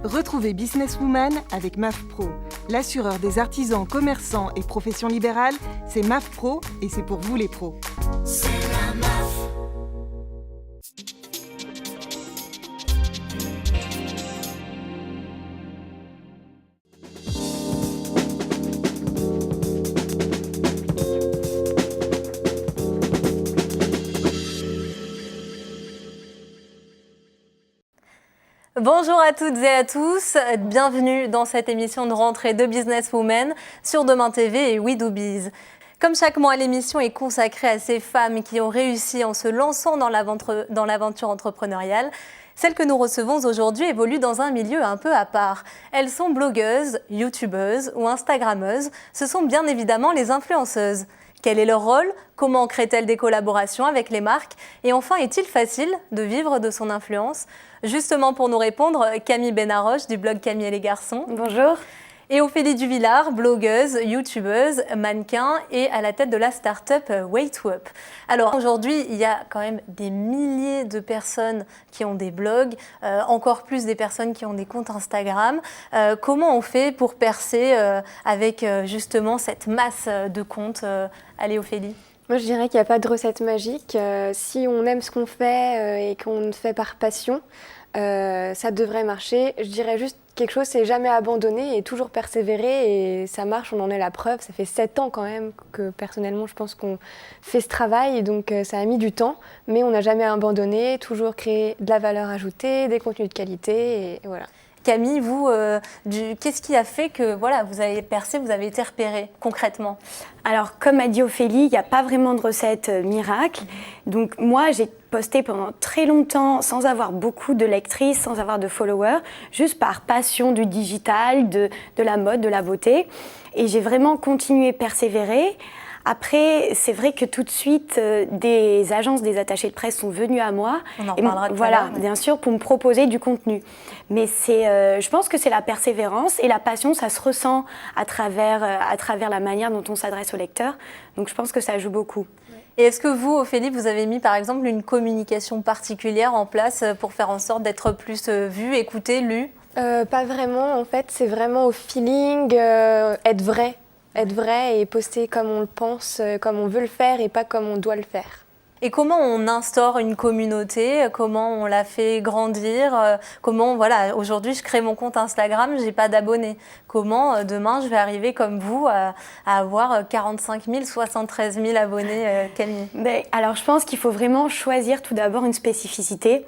Retrouvez Businesswoman avec MAF Pro. L'assureur des artisans, commerçants et professions libérales, c'est MAF Pro et c'est pour vous les pros. C'est la MAF. Bonjour à toutes et à tous, bienvenue dans cette émission de rentrée de Businesswoman sur Demain TV et We Do Biz. Comme chaque mois, l'émission est consacrée à ces femmes qui ont réussi en se lançant dans l'aventure entrepreneuriale. Celles que nous recevons aujourd'hui évoluent dans un milieu un peu à part. Elles sont blogueuses, youtubeuses ou instagrammeuses. Ce sont bien évidemment les influenceuses. Quel est leur rôle? Comment créent-elles des collaborations avec les marques? Et enfin, est-il facile de vivre de son influence? Justement, pour nous répondre, Camille Benaroche du blog Camille et les garçons. Bonjour. Et Ophélie Duvillard, blogueuse, youtubeuse, mannequin et à la tête de la start-up Way2Up. Alors aujourd'hui, il y a quand même des milliers de personnes qui ont des blogs, encore plus des personnes qui ont des comptes Instagram. Comment on fait pour percer avec justement cette masse de comptes? Allez Ophélie. Moi, je dirais qu'il n'y a pas de recette magique. Si on aime ce qu'on fait et qu'on le fait par passion, ça devrait marcher. Je dirais juste quelque chose, c'est jamais abandonner et toujours persévérer. Et ça marche, on en est la preuve. Ça fait 7 ans quand même que personnellement, je pense qu'on fait ce travail. Donc ça a mis du temps, mais on n'a jamais abandonné. Toujours créer de la valeur ajoutée, des contenus de qualité et voilà. Camille, vous, qu'est-ce qui a fait que voilà, vous avez percé, vous avez été repérée concrètement? Alors, comme a dit Ophélie, il n'y a pas vraiment de recette miracle. Donc, moi, j'ai posté pendant très longtemps sans avoir beaucoup de lectrices, sans avoir de followers, juste par passion du digital, de la mode, de la beauté. Et j'ai vraiment continué, persévérer. Après, c'est vrai que tout de suite, des agences, des attachés de presse sont venus à moi. On en parlera tout à voilà, l'heure, mais... bien sûr, pour me proposer du contenu. Mais je pense que c'est la persévérance et la passion, ça se ressent à travers la manière dont on s'adresse au lecteur. Donc, je pense que ça joue beaucoup. Et est-ce que vous, Ophélie, vous avez mis par exemple une communication particulière en place pour faire en sorte d'être plus vue, écoutée, lue? Pas vraiment, en fait, c'est vraiment au feeling, être vrai. Être vrai et poster comme on le pense, comme on veut le faire et pas comme on doit le faire. Et comment on instaure une communauté? Comment on la fait grandir? Comment, voilà, aujourd'hui je crée mon compte Instagram, j'ai pas d'abonnés. Comment demain je vais arriver comme vous à avoir 45 000, 73 000 abonnés, Camille? Alors je pense qu'il faut vraiment choisir tout d'abord une spécificité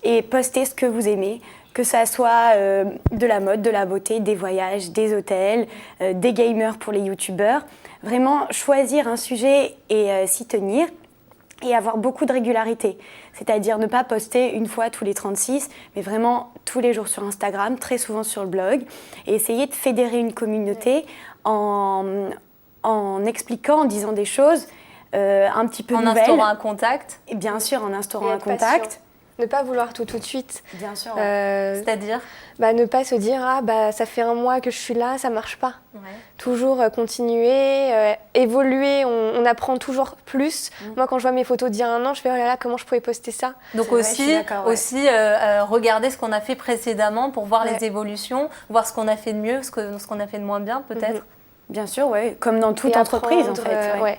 et poster ce que vous aimez. Que ça soit de la mode, de la beauté, des voyages, des hôtels, des gamers pour les youtubeurs. Vraiment choisir un sujet et s'y tenir et avoir beaucoup de régularité. C'est-à-dire ne pas poster une fois tous les 36, mais vraiment tous les jours sur Instagram, très souvent sur le blog. Et essayer de fédérer une communauté en expliquant, en disant des choses un petit peu nouvelles. En instaurant un contact. Et bien sûr, en instaurant un contact. Passion. Ne pas vouloir tout de suite. Bien sûr. C'est-à-dire ne pas se dire ça fait un mois que je suis là, ça marche pas. Ouais. Toujours continuer, évoluer, on apprend toujours plus. Moi, quand je vois mes photos d'il y a un an, je fais oh là là, comment je pouvais poster ça? Donc aussi regarder ce qu'on a fait précédemment pour voir les évolutions, voir ce qu'on a fait de mieux, ce qu'on a fait de moins bien peut-être. Bien sûr, oui, comme dans toute entreprise en fait. Ouais.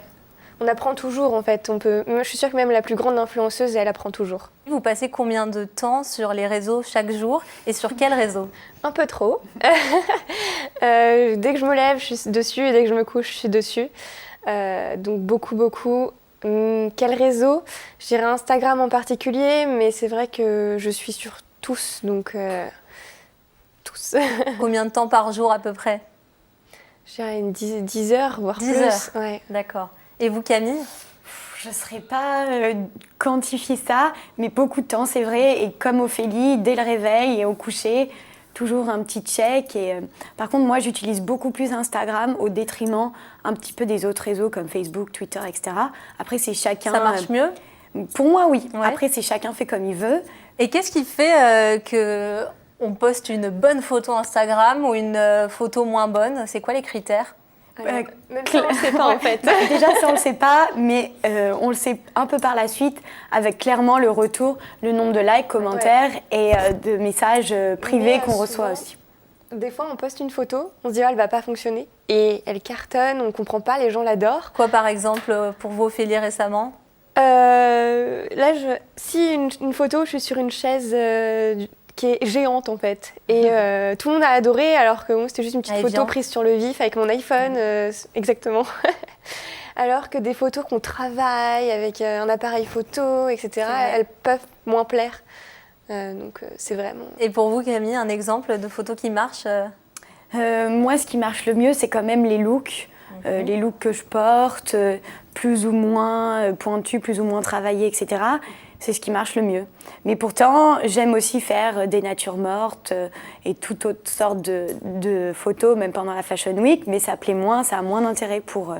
On apprend toujours en fait. Je suis sûre que même la plus grande influenceuse, elle apprend toujours. Vous passez combien de temps sur les réseaux chaque jour et sur quel réseau? Un peu trop. Dès que je me lève, je suis dessus et dès que je me couche, je suis dessus. Donc beaucoup. Quel réseau? Je dirais Instagram en particulier, mais c'est vrai que je suis sur tous, donc tous. Combien de temps par jour à peu près? Je dirais 10 heures, voire 10 plus. heures. Ouais. D'accord. Et vous, Camille? Je ne saurais pas quantifier ça, mais beaucoup de temps, c'est vrai. Et comme Ophélie, dès le réveil et au coucher, toujours un petit check. Par contre, moi, j'utilise beaucoup plus Instagram au détriment un petit peu des autres réseaux comme Facebook, Twitter, etc. Après, c'est chacun... Ça marche mieux? Pour moi, oui. Ouais. Après, c'est chacun fait comme il veut. Et qu'est-ce qui fait qu'on poste une bonne photo Instagram ou une photo moins bonne? C'est quoi les critères? Alors, même ça, on ne sait pas en fait. Déjà, ça, on ne le sait pas, mais on le sait un peu par la suite, avec clairement le retour, le nombre de likes, commentaires et de messages privés qu'on reçoit aussi. Des fois, on poste une photo, on se dit, elle va pas fonctionner. Et elle cartonne, on ne comprend pas, les gens l'adorent. Quoi, par exemple, pour vous, Ophélie, récemment? Là, si une photo, je suis sur une chaise qui est géante en fait. Et tout le monde a adoré, alors que c'était juste une petite photo prise sur le vif avec mon iPhone, exactement. Alors que des photos qu'on travaille avec un appareil photo, etc., elles peuvent moins plaire. Donc c'est vraiment... Et pour vous, Camille, un exemple de photo qui marche Moi, ce qui marche le mieux, c'est quand même les looks. Les looks que je porte, plus ou moins pointus, plus ou moins travaillés, etc. C'est ce qui marche le mieux. Mais pourtant, j'aime aussi faire des natures mortes et toute autre sorte de photos, même pendant la Fashion Week, mais ça plaît moins, ça a moins d'intérêt pour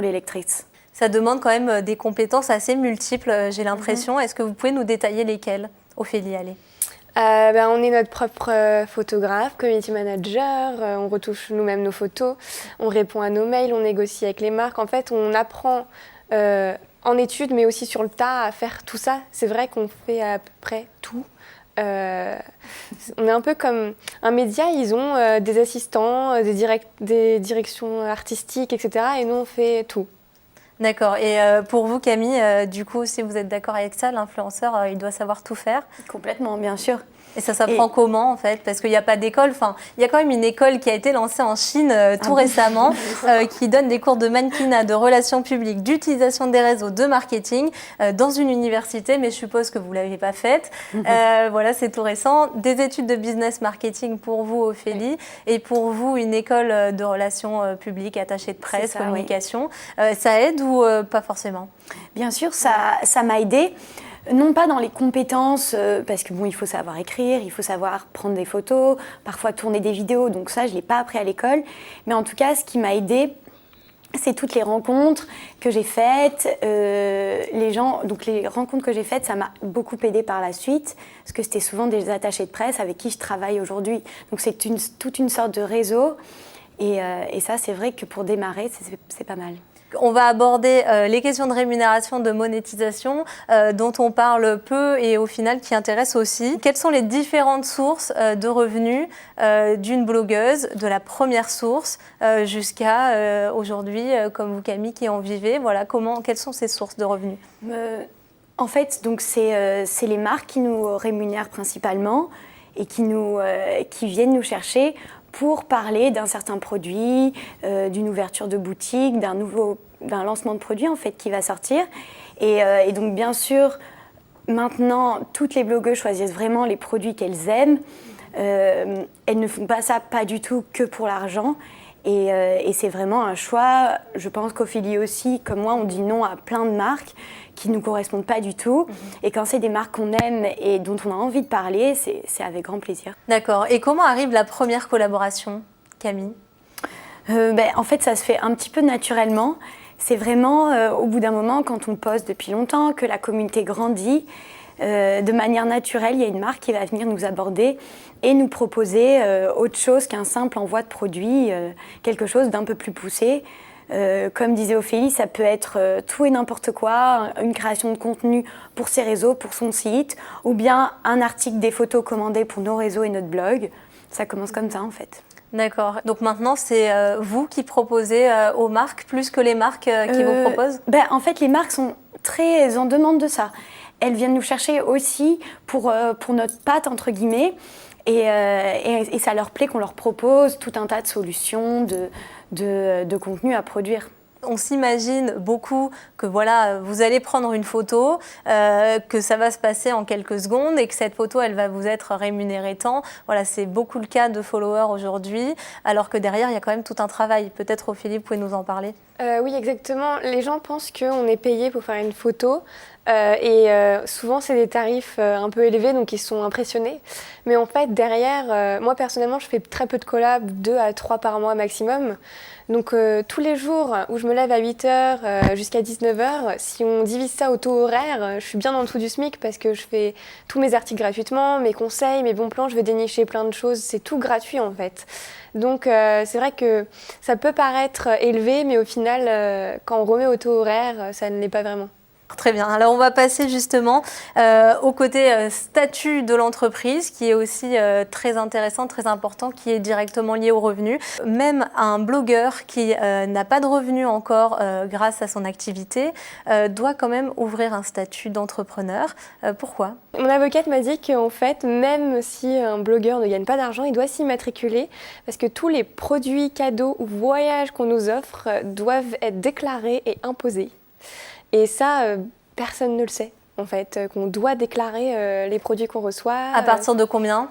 les lectrices. Ça demande quand même des compétences assez multiples, j'ai l'impression. Est-ce que vous pouvez nous détailler lesquelles, Ophélie, allez. On est notre propre photographe, community manager, on retouche nous-mêmes nos photos, on répond à nos mails, on négocie avec les marques. En fait, on apprend en études, mais aussi sur le tas, à faire tout ça. C'est vrai qu'on fait à peu près tout. On est un peu comme un média, ils ont des assistants, des directions artistiques, etc. Et nous, on fait tout. D'accord. Et pour vous, Camille, du coup, si vous êtes d'accord avec ça, l'influenceur, il doit savoir tout faire? Complètement, bien sûr. Et ça s'apprend comment, en fait? Parce qu'il n'y a pas d'école. Enfin, il y a quand même une école qui a été lancée en Chine tout récemment, qui donne des cours de mannequinat, de relations publiques, d'utilisation des réseaux, de marketing, dans une université, mais je suppose que vous ne l'avez pas faite. Voilà, c'est tout récent. Des études de business marketing pour vous, Ophélie, et pour vous, une école de relations publiques, attachée de presse, communication. Ça aide ou pas forcément? Bien sûr, ça m'a aidée. Non pas dans les compétences, parce que bon, il faut savoir écrire, il faut savoir prendre des photos, parfois tourner des vidéos, donc ça, je ne l'ai pas appris à l'école. Mais en tout cas, ce qui m'a aidée, c'est toutes les rencontres que j'ai faites. Donc les rencontres que j'ai faites, ça m'a beaucoup aidée par la suite, parce que c'était souvent des attachés de presse avec qui je travaille aujourd'hui. Donc c'est toute une sorte de réseau. Et ça, c'est vrai que pour démarrer, c'est pas mal. On va aborder les questions de rémunération, de monétisation, dont on parle peu et au final qui intéressent aussi. Quelles sont les différentes sources de revenus d'une blogueuse, de la première source jusqu'à aujourd'hui, comme vous Camille qui en vivez, voilà, quelles sont ces sources de revenus? En fait, donc c'est les marques qui nous rémunèrent principalement et qui viennent nous chercher pour parler d'un certain produit, d'une ouverture de boutique, d'un lancement de produit en fait qui va sortir. Et donc bien sûr, maintenant, toutes les blogueuses choisissent vraiment les produits qu'elles aiment. Elles ne font pas ça pas du tout que pour l'argent. Et c'est vraiment un choix. Je pense qu'Ophélie aussi, comme moi, on dit non à plein de marques qui ne nous correspondent pas du tout. Et quand c'est des marques qu'on aime et dont on a envie de parler, c'est avec grand plaisir. D'accord. Et comment arrive la première collaboration, Camille? En fait, ça se fait un petit peu naturellement. C'est vraiment au bout d'un moment, quand on poste depuis longtemps, que la communauté grandit. De manière naturelle, il y a une marque qui va venir nous aborder et nous proposer autre chose qu'un simple envoi de produit, quelque chose d'un peu plus poussé. Comme disait Ophélie, ça peut être tout et n'importe quoi, une création de contenu pour ses réseaux, pour son site, ou bien un article, des photos commandées pour nos réseaux et notre blog. Ça commence comme ça en fait. D'accord. Donc maintenant, c'est vous qui proposez aux marques plus que les marques qui vous proposent? En fait, les marques sont très en demande de ça. Elles viennent nous chercher aussi pour notre patte, entre guillemets. Et ça leur plaît qu'on leur propose tout un tas de solutions, de contenu à produire. On s'imagine beaucoup que voilà, vous allez prendre une photo, que ça va se passer en quelques secondes et que cette photo, elle va vous être rémunérée tant. Voilà, c'est beaucoup le cas de followers aujourd'hui, alors que derrière, il y a quand même tout un travail. Peut-être, Ophélie, vous pouvez nous en parler? Oui, exactement. Les gens pensent qu'on est payé pour faire une photo. Souvent, c'est des tarifs un peu élevés, donc ils sont impressionnés. Mais en fait, derrière, moi personnellement, je fais très peu de collabs, 2 à 3 par mois maximum. Donc tous les jours où je me lève à 8h jusqu'à 19h, si on divise ça au taux horaire, je suis bien en dessous du SMIC parce que je fais tous mes articles gratuitement, mes conseils, mes bons plans, je vais dénicher plein de choses, c'est tout gratuit en fait. Donc c'est vrai que ça peut paraître élevé, mais au final, quand on remet au taux horaire, ça ne l'est pas vraiment. Très bien. Alors, on va passer justement au côté statut de l'entreprise, qui est aussi très intéressant, très important, qui est directement lié aux revenus. Même un blogueur qui n'a pas de revenus encore grâce à son activité doit quand même ouvrir un statut d'entrepreneur. Pourquoi ? Mon avocate m'a dit qu'en fait, même si un blogueur ne gagne pas d'argent, il doit s'y matriculer parce que tous les produits, cadeaux ou voyages qu'on nous offre doivent être déclarés et imposés. Et ça, personne ne le sait, en fait, qu'on doit déclarer les produits qu'on reçoit. À partir de combien ?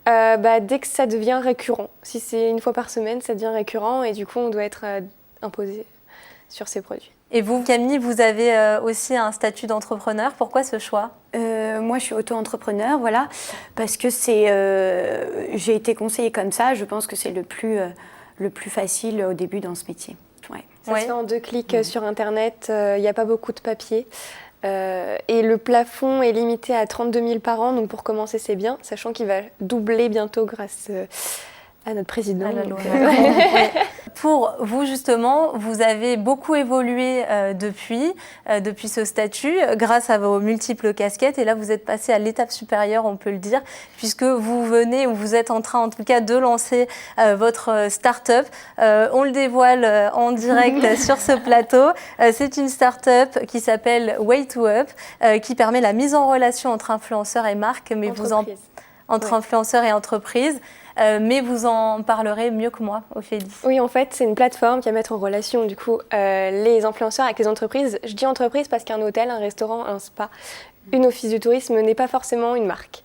Dès que ça devient récurrent. Si c'est 1 fois par semaine, ça devient récurrent et du coup, on doit être imposé sur ces produits. Et vous, Camille, vous avez aussi un statut d'entrepreneur. Pourquoi ce choix ? Moi, je suis auto-entrepreneur, voilà, parce que j'ai été conseillée comme ça. Je pense que c'est le plus facile au début dans ce métier. Ouais. Ça se fait en 2 clics sur Internet, il n'y a pas beaucoup de papier. Et le plafond est limité à 32 000 par an, donc pour commencer, c'est bien, sachant qu'il va doubler bientôt grâce à notre président. À la loi. Pour vous, justement, vous avez beaucoup évolué depuis ce statut, grâce à vos multiples casquettes. Et là, vous êtes passé à l'étape supérieure, on peut le dire, puisque vous êtes en train, en tout cas, de lancer votre start-up. On le dévoile en direct sur ce plateau. C'est une start-up qui s'appelle Way to Up, qui permet la mise en relation entre influenceurs et marques, mais entre influenceurs et entreprises. Mais vous en parlerez mieux que moi, Ophélie. Oui, en fait, c'est une plateforme qui va mettre en relation du coup les influenceurs avec les entreprises. Je dis entreprise parce qu'un hôtel, un restaurant, un spa, une office du tourisme n'est pas forcément une marque.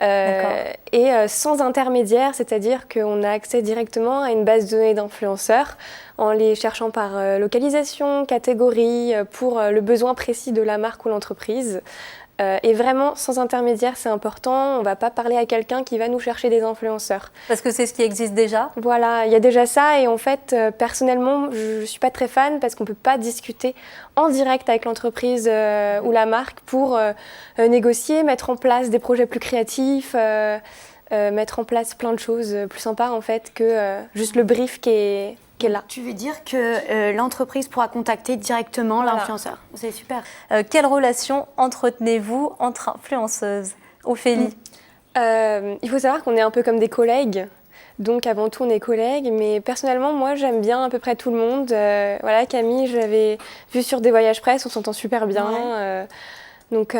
Et sans intermédiaire, c'est-à-dire qu'on a accès directement à une base de données d'influenceurs en les cherchant par localisation, catégorie, pour le besoin précis de la marque ou l'entreprise. Et vraiment, sans intermédiaire, c'est important. On ne va pas parler à quelqu'un qui va nous chercher des influenceurs. Parce que c'est ce qui existe déjà ? Voilà, il y a déjà ça. Et en fait, personnellement, je ne suis pas très fan parce qu'on ne peut pas discuter en direct avec l'entreprise ou la marque pour négocier, mettre en place des projets plus créatifs, mettre en place plein de choses plus sympas en fait que juste le brief qui est là. Tu veux dire que l'entreprise pourra contacter directement l'influenceur. C'est super. Quelle relation entretenez-vous entre influenceuses ? Ophélie ? Il faut savoir qu'on est un peu comme des collègues. Donc avant tout, on est collègues. Mais personnellement, moi, j'aime bien à peu près tout le monde. Voilà, Camille, je l'avais vue sur des voyages presse, on s'entend super bien. Ouais. Donc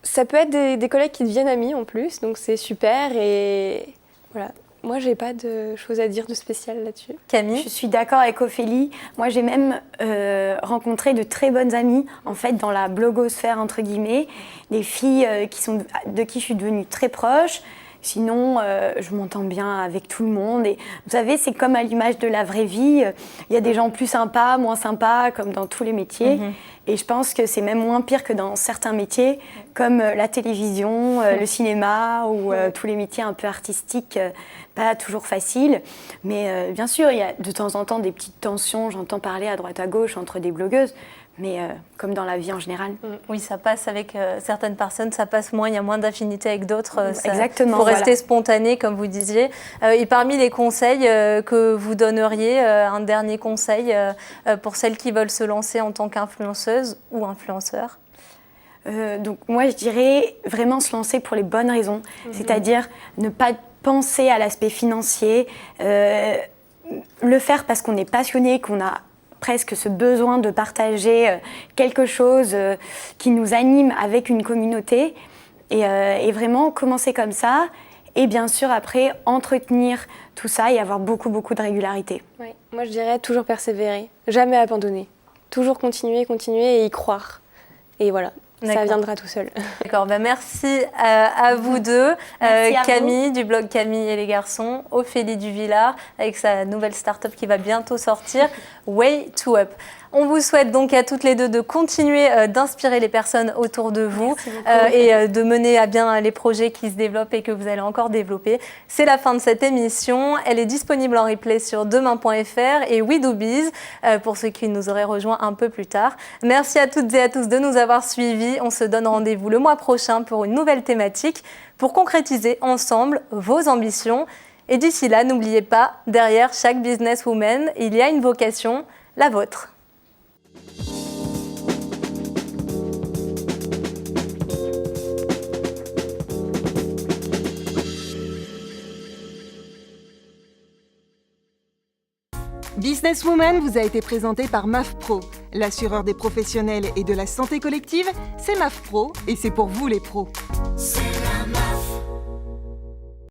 ça peut être des collègues qui deviennent amis en plus. Donc c'est super et voilà. Moi, j'ai pas de choses à dire de spécial là-dessus. Camille ? Je suis d'accord avec Ophélie. Moi, j'ai même rencontré de très bonnes amies, en fait, dans la blogosphère, entre guillemets. Des filles de qui je suis devenue très proche. Sinon, je m'entends bien avec tout le monde. Et vous savez, c'est comme à l'image de la vraie vie. Il y a des gens plus sympas, moins sympas, comme dans tous les métiers. Mm-hmm. Et je pense que c'est même moins pire que dans certains métiers, comme la télévision, le cinéma ou tous les métiers un peu artistiques, pas toujours faciles. Mais bien sûr, il y a de temps en temps des petites tensions. J'entends parler à droite à gauche entre des blogueuses. Mais comme dans la vie en général. Oui, ça passe avec certaines personnes, ça passe moins, il y a moins d'affinité avec d'autres. Exactement. Pour rester spontané, comme vous disiez. Et parmi les conseils que vous donneriez, un dernier conseil pour celles qui veulent se lancer en tant qu'influenceuse ou influenceur ? Donc moi, je dirais vraiment se lancer pour les bonnes raisons. C'est-à-dire ne pas penser à l'aspect financier, le faire parce qu'on est passionné, qu'on a presque ce besoin de partager quelque chose qui nous anime avec une communauté et vraiment commencer comme ça et bien sûr après entretenir tout ça et avoir beaucoup de régularité. Oui. Moi je dirais toujours persévérer, jamais abandonner, toujours continuer et y croire et voilà. Ça viendra tout seul. D'accord, merci à vous deux. Camille du blog Camille et les garçons, Ophélie Duvillard avec sa nouvelle start-up qui va bientôt sortir, Way to Up. On vous souhaite donc à toutes les deux de continuer d'inspirer les personnes autour de vous et de mener à bien les projets qui se développent et que vous allez encore développer. C'est la fin de cette émission. Elle est disponible en replay sur demain.fr et WeDoBiz pour ceux qui nous auraient rejoints un peu plus tard. Merci à toutes et à tous de nous avoir suivis. On se donne rendez-vous le mois prochain pour une nouvelle thématique pour concrétiser ensemble vos ambitions. Et d'ici là, n'oubliez pas, derrière chaque businesswoman, il y a une vocation, la vôtre. Businesswoman vous a été présenté par MAFPRO. L'assureur des professionnels et de la santé collective, c'est MAFPRO et c'est pour vous les pros.